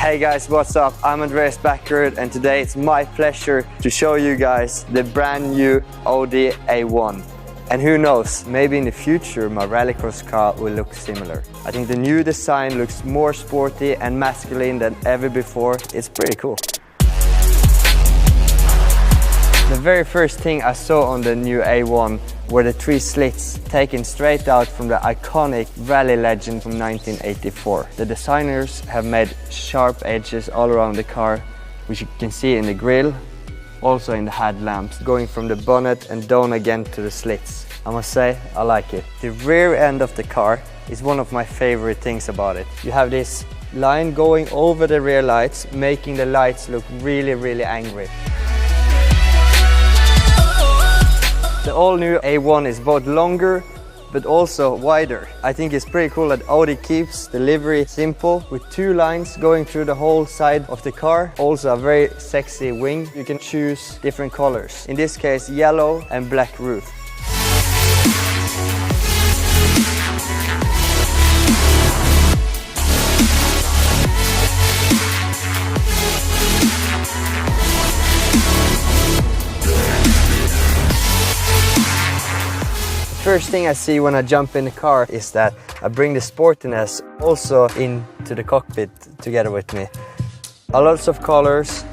Hey guys, what's up? I'm Andreas Backward, and today it's my pleasure to show you guys the brand new Audi A1. And who knows, maybe in the future my rallycross car will look similar. I think the new design looks more sporty and masculine than ever before. It's pretty cool. The very first thing I saw on the new A1 were the 3 slits taken straight out from the iconic rally legend from 1984. The designers have made sharp edges all around the car, which you can see in the grille, also in the headlamps, going from the bonnet and down again to the slits. I must say, I like it. The rear end of the car is one of my favorite things about it. You have this line going over the rear lights, making the lights look really angry. The all-new A1 is both longer but also wider. I think it's pretty cool that Audi keeps the livery simple with 2 lines going through the whole side of the car. Also a very sexy wing. You can choose different colors. In this case, yellow and black roof. First thing I see when I jump in the car is that I bring the sportiness also into the cockpit together with me. A lots of colors,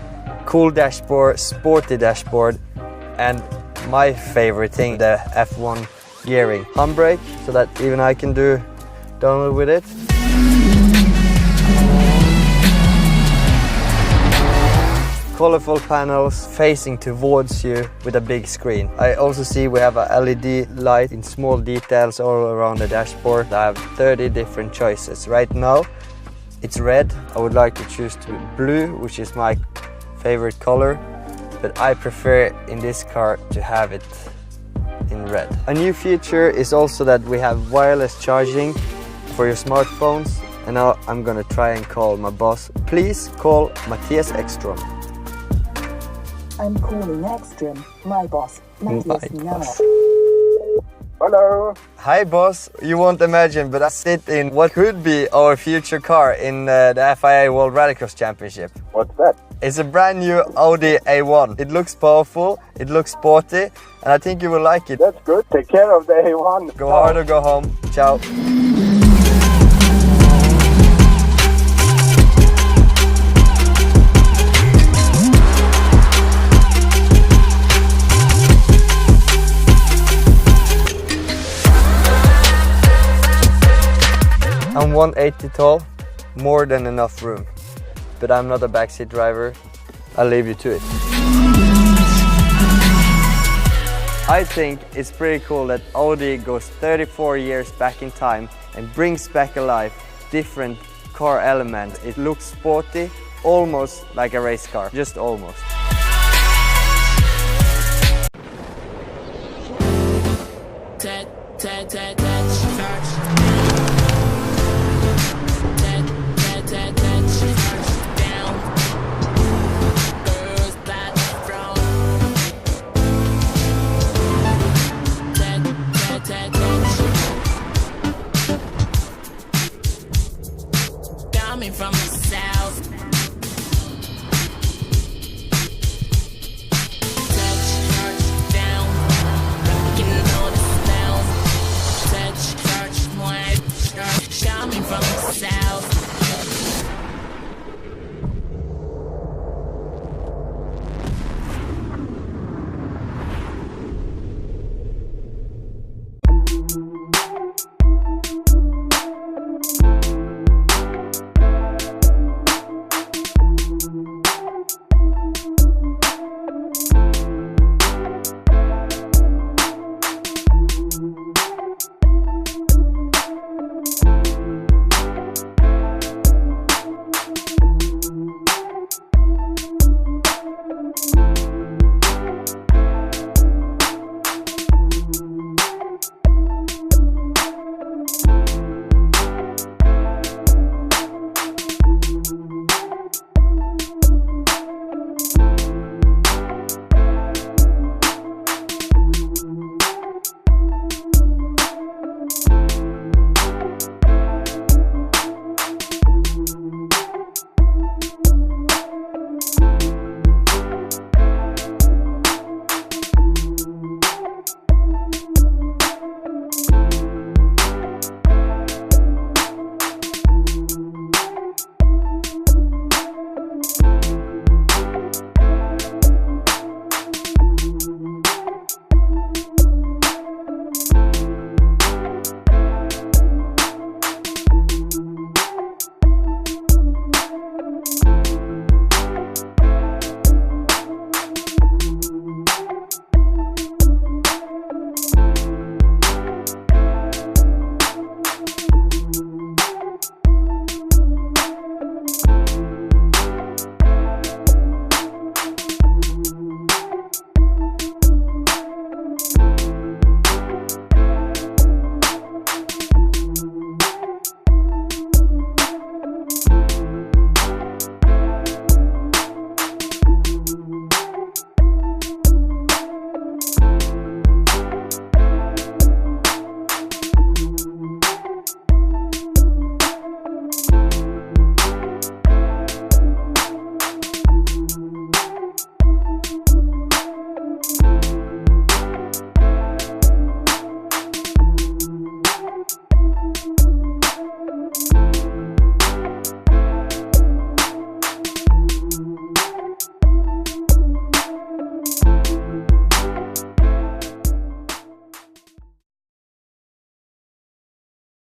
cool dashboard, sporty dashboard, and my favorite thing, the F1 gearing. Handbrake, so that even I can do downhill with it. Colorful panels facing towards you with a big screen. I also see we have a LED light in small details all around the dashboard. I have 30 different choices. Right now it's red. I would like to choose to blue, which is my favorite color, but I prefer in this car to have it in red. A new feature is also that we have wireless charging for your smartphones, and now I'm gonna try and call my boss. Please call Matthias Ekström. I'm calling Ekström, my boss, Matthias now. Hello. Hi boss, you won't imagine, but I sit in what could be our future car in the FIA World Rallycross Championship. What's that? It's a brand new Audi A1. It looks powerful, it looks sporty, and I think you will like it. That's good. Take care of the A1. Go hard or go home. Ciao. I'm 180 tall, more than enough room. But I'm not a backseat driver, I'll leave you to it. I think it's pretty cool that Audi goes 34 years back in time and brings back alive different car elements. It looks sporty, almost like a race car, just almost.